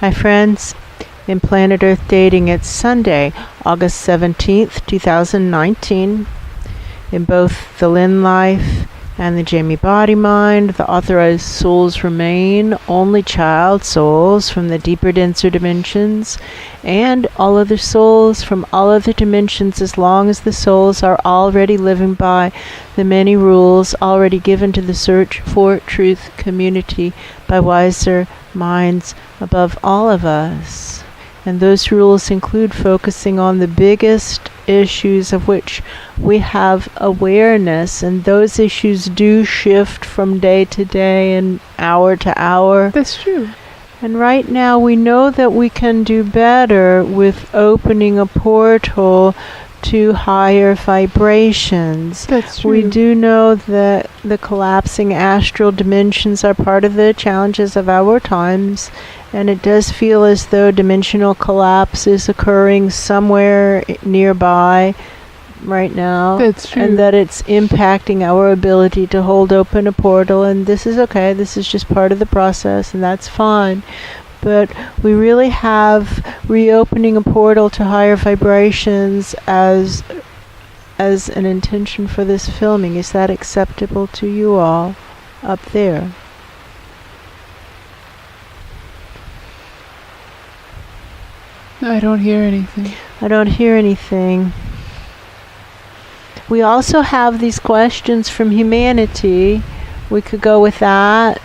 Hi friends, in Planet Earth Dating, it's Sunday, August 17th, 2019. In both the Lynn life and the Jamie body mind, the authorized souls remain only child souls from the deeper, denser dimensions, and all other souls from all other dimensions, as long as the souls are already living by the many rules already given to the search for truth community by wiser minds above all of us. And those rules include focusing on the biggest issues of which we have awareness, and those issues do shift from day to day and hour to hour. That's true. And right now we know that we can do better with opening a portal to higher vibrations. That's true. We do know that the collapsing astral dimensions are part of the challenges of our times, and it does feel as though dimensional collapse is occurring somewhere nearby right now. That's true. And that it's impacting our ability to hold open a portal, and this is okay. This is just part of the process, and that's fine. But we really have reopening a portal to higher vibrations as an intention for this filming. Is that acceptable to you all up there? I don't hear anything. I don't hear anything. We also have these questions from humanity. We could go with that.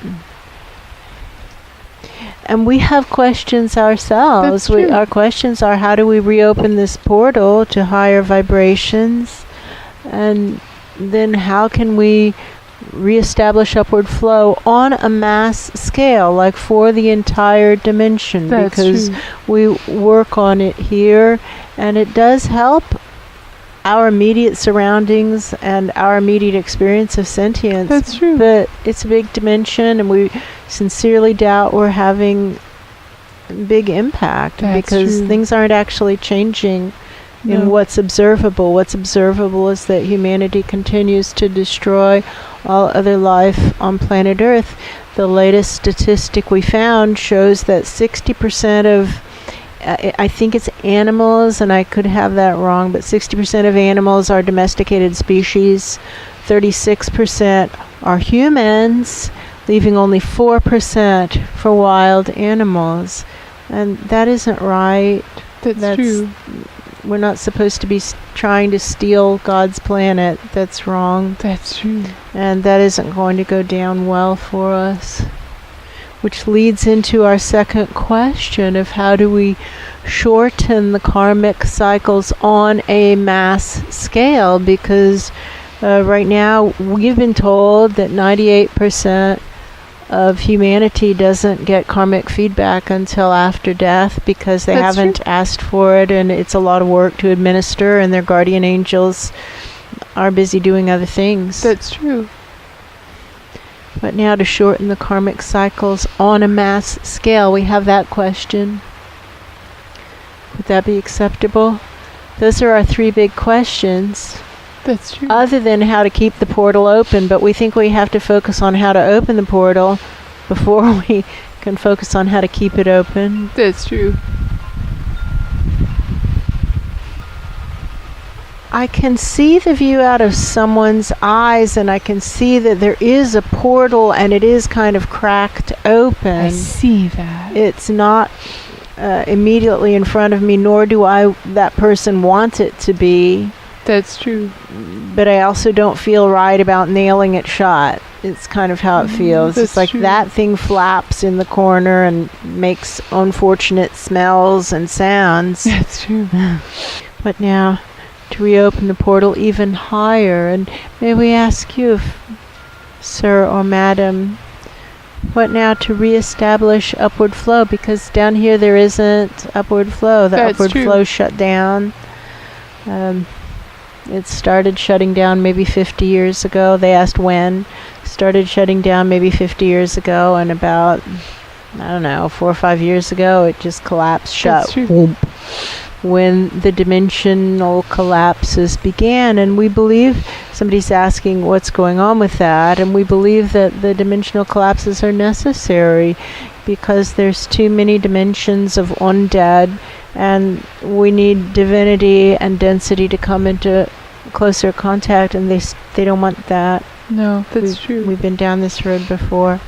And we have questions ourselves. That's true. Our questions are, how do we reopen this portal to higher vibrations? And then how can we reestablish upward flow on a mass scale, like for the entire dimension? That's because true. we work on it here, and it does help our immediate surroundings and our immediate experience of sentience. That's true. But it's a big dimension, and we sincerely doubt we're having big impact. That's because true. things aren't actually changing in No. what's observable. What's observable is that humanity continues to destroy all other life on planet Earth. The latest statistic we found shows that 60% of I think it's animals, and I could have that wrong, but 60% of animals are domesticated species, 36% are humans, leaving only 4% for wild animals. And that isn't right. That's true. We're not supposed to be trying to steal God's planet. That's wrong. That's true. And that isn't going to go down well for us. Which leads into our second question of, how do we shorten the karmic cycles on a mass scale? Because right now we've been told that 98% of humanity doesn't get karmic feedback until after death, because they That's haven't true. asked for it, and it's a lot of work to administer, and their guardian angels are busy doing other things. That's true. But now, to shorten the karmic cycles on a mass scale, we have that question. Would that be acceptable? Those are our three big questions, That's true. other than how to keep the portal open. But we think we have to focus on how to open the portal before we can focus on how to keep it open. That's true. I can see the view out of someone's eyes, and I can see that there is a portal, and it is kind of cracked open. I see that. It's not immediately in front of me, nor do that person want it to be. That's true. But I also don't feel right about nailing it shut. It's kind of how it feels. That's It's like true. that thing flaps in the corner and makes unfortunate smells and sounds. That's true. But now, to reopen the portal even higher, and may we ask you, sir or madam, what now to reestablish upward flow? Because down here there isn't upward flow. The That's upward true. flow shut down. It started shutting down maybe 50 years ago. They asked when. Started shutting down maybe 50 years ago, and about, 4 or 5 years ago, it just collapsed shut. That's true. Whoomp. When the dimensional collapses began. And we believe somebody's asking what's going on with that, and we believe that the dimensional collapses are necessary because there's too many dimensions of undead, and we need divinity and density to come into closer contact, and they don't want that. No, that's true. We've been down this road before.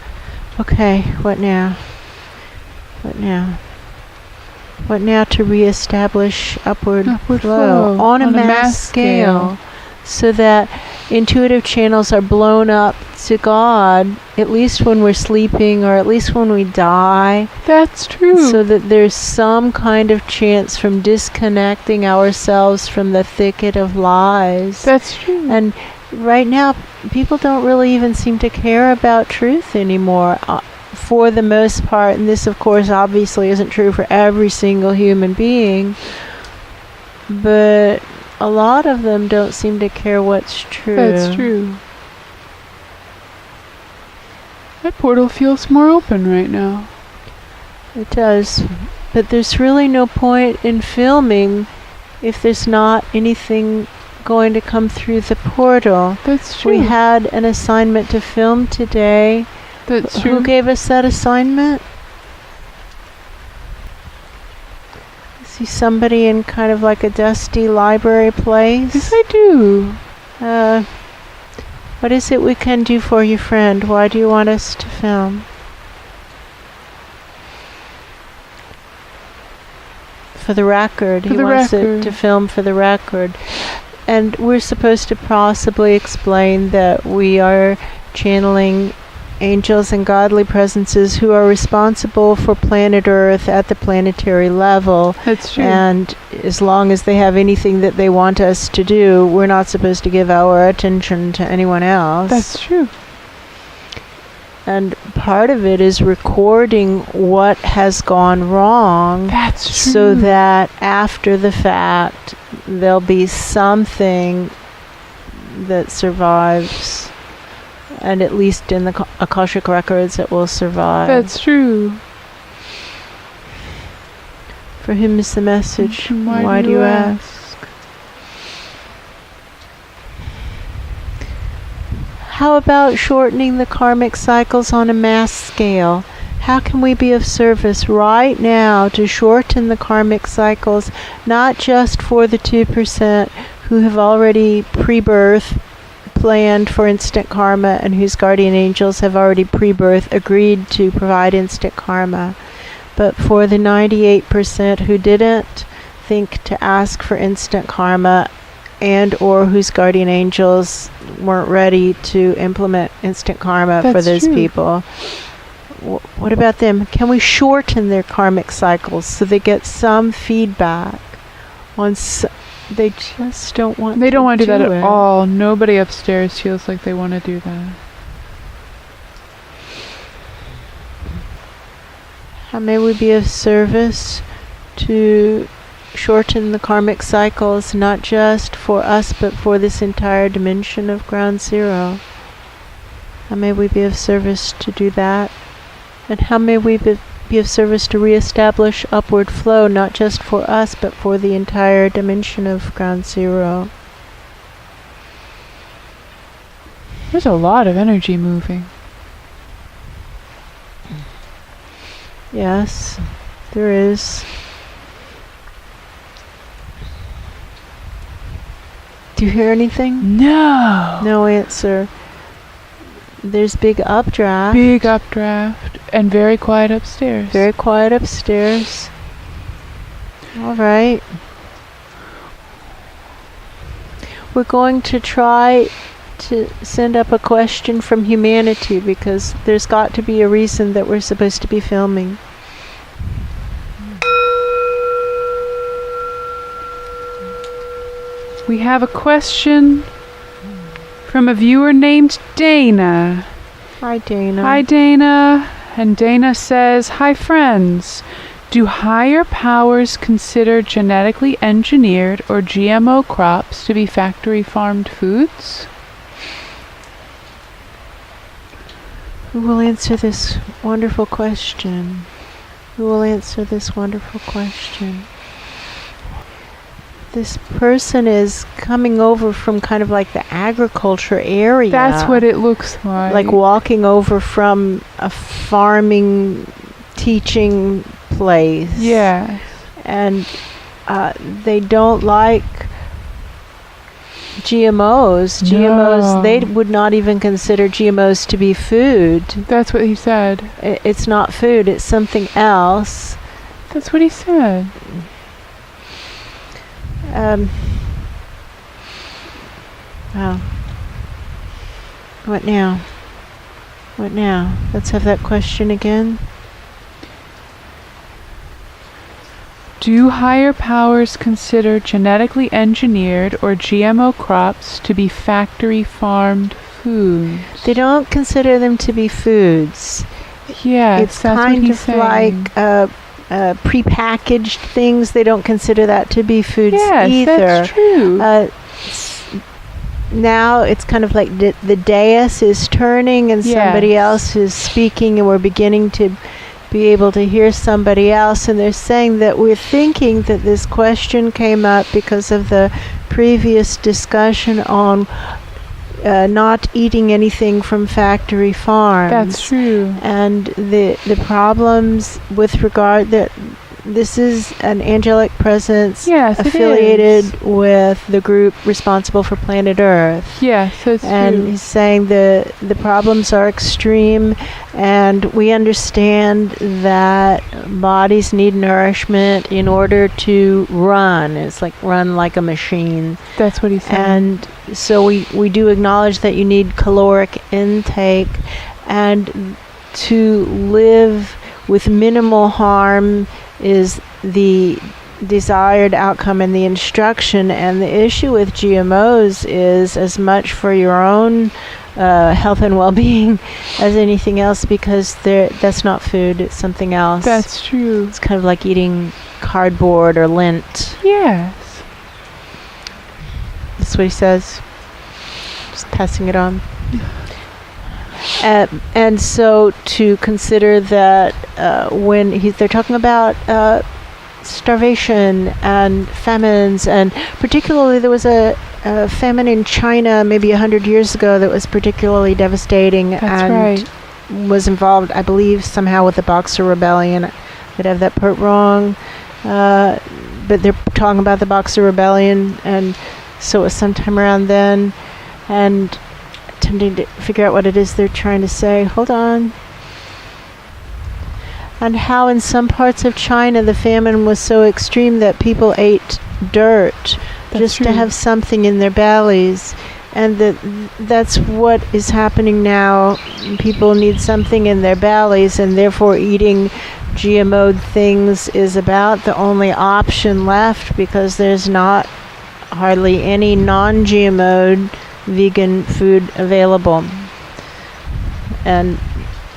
Okay, what now? What now? What now to reestablish upward flow on a mass scale, so that intuitive channels are blown up to God, at least when we're sleeping or at least when we die. That's true. So that there's some kind of chance from disconnecting ourselves from the thicket of lies. That's true. And right now, people don't really even seem to care about truth anymore. For the most part, and this of course obviously isn't true for every single human being, but a lot of them don't seem to care what's true. That's true. That portal feels more open right now. It does, but there's really no point in filming if there's not anything going to come through the portal. That's true. We had an assignment to film today. That's true. Who gave us that assignment? I see somebody in kind of like a dusty library place. Yes, I do. What is it we can do for you, friend? Why do you want us to film? For the record. He wants it to film for the record. And we're supposed to possibly explain that we are channeling angels and godly presences who are responsible for planet Earth at the planetary level. That's true. And as long as they have anything that they want us to do, we're not supposed to give our attention to anyone else. That's true. And part of it is recording what has gone wrong. That's true. So that after the fact, there'll be something that survives. And at least in the Akashic records, it will survive. That's true. For whom is the message? Why do you ask? How about shortening the karmic cycles on a mass scale? How can we be of service right now to shorten the karmic cycles, not just for the 2% who have already pre-birth planned for instant karma and whose guardian angels have already pre-birth agreed to provide instant karma, but for the 98% who didn't think to ask for instant karma and or whose guardian angels weren't ready to implement instant karma. That's for those true. people. What about them? Can we shorten their karmic cycles so they get some feedback on they just don't want They don't want to do that it. at all. Nobody upstairs feels like they want to do that. How may we be of service to shorten the karmic cycles, not just for us, but for this entire dimension of ground zero? How may we be of service to do that? And how may we be of service to reestablish upward flow, not just for us, but for the entire dimension of ground zero? There's a lot of energy moving. Yes, there is. Do you hear anything? No. No answer. There's big updraft. Big updraft and very quiet upstairs. Very quiet upstairs. All right. We're going to try to send up a question from humanity because there's got to be a reason that we're supposed to be filming. We have a question from a viewer named Dana. Hi, Dana. Hi, Dana. And Dana says, "Hi, friends. Do higher powers consider genetically engineered or GMO crops to be factory farmed foods?" Who will answer this wonderful question? Who will answer this wonderful question? This person is coming over from kind of like the agriculture area. That's what it looks like. Like walking over from a farming, teaching place. Yeah. And they don't like GMOs. GMOs, they would not even consider GMOs to be food. That's what he said. It's not food, it's something else. That's what he said. Wow. What now? What now? Let's have that question again. Do higher powers consider genetically engineered or GMO crops to be factory farmed foods? They don't consider them to be foods. Yes, It's that's kind what he's of saying. like prepackaged things. They don't consider that to be foods Yes, either. that's true. Now it's kind of like the dais is turning and somebody else is speaking, and we're beginning to be able to hear somebody else, and they're saying that we're thinking that this question came up because of the previous discussion on not eating anything from factory farms. That's true. And the problems with regard that this is an angelic presence affiliated with the group responsible for planet Earth. Yes, that's and true. he's saying the problems are extreme, and we understand that bodies need nourishment in order to run. It's like run like a machine. That's what he's saying. And so we do acknowledge that you need caloric intake, and to live with minimal harm is the desired outcome and the instruction. And the issue with GMOs is as much for your own health and well-being as anything else, because that's not food, it's something else. That's true. It's kind of like eating cardboard or lint. Yes. That's what he says. Just passing it on. And so to consider that when they're talking about starvation and famines, and particularly there was a famine in China maybe 100 years ago that was particularly devastating. That's and right. Was involved, I believe, somehow with the Boxer Rebellion. I'd have that part wrong. But they're talking about the Boxer Rebellion, and so it was sometime around then. And attempting to figure out what it is they're trying to say. Hold on. And how in some parts of China the famine was so extreme that people ate dirt just to have something in their bellies. And that's what is happening now. People need something in their bellies, and therefore eating GMO'd things is about the only option left, because there's not hardly any non-GMO'd vegan food available. And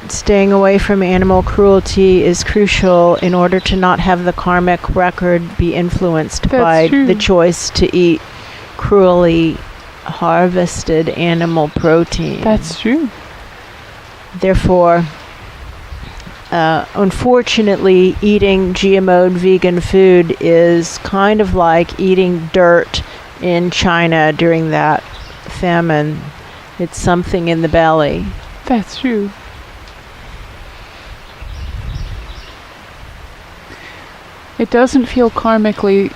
staying away from animal cruelty is crucial in order to not have the karmic record be influenced by the choice to eat cruelly harvested animal protein. That's true. Therefore, unfortunately, eating GMO'd vegan food is kind of like eating dirt in China during that famine. It's something in the belly. That's true. It doesn't feel karmically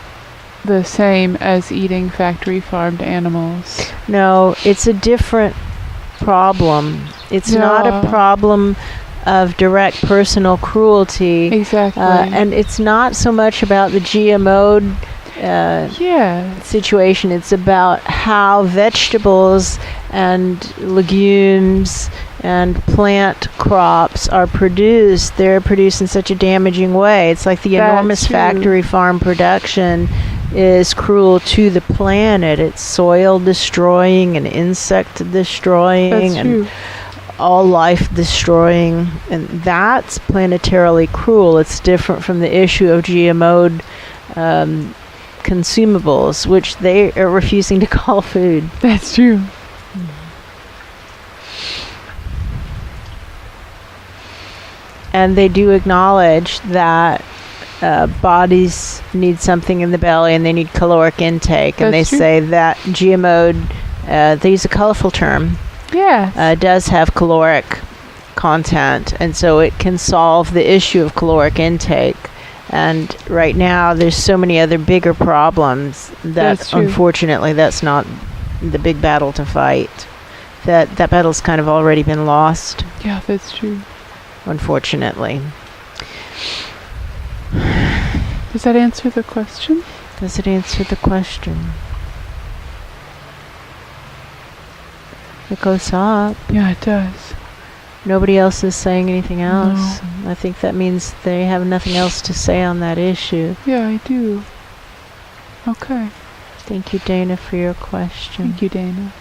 the same as eating factory farmed animals. No, it's a different problem. It's not a problem of direct personal cruelty. Exactly. And it's not so much about the GMO situation. It's about how vegetables and legumes and plant crops are produced. They're produced in such a damaging way. It's like the enormous factory farm production is cruel to the planet. It's soil destroying and insect destroying and all life destroying, and that's planetarily cruel. It's different from the issue of GMO'd consumables, which they are refusing to call food. That's true. And they do acknowledge that bodies need something in the belly and they need caloric intake, and they That's true. say that GMO, they use a colorful term, Yes. does have caloric content, and so it can solve the issue of caloric intake. And right now there's so many other bigger problems that That's true. unfortunately that's not the big battle to fight. That battle's kind of already been lost, Yeah, that's true. unfortunately. Does that answer the question? Does it answer the question? It goes up. Yeah, it does. Nobody else is saying anything else. No. I think that means they have nothing else to say on that issue. Yeah, I do. Okay. Thank you, Dana, for your question. Thank you, Dana.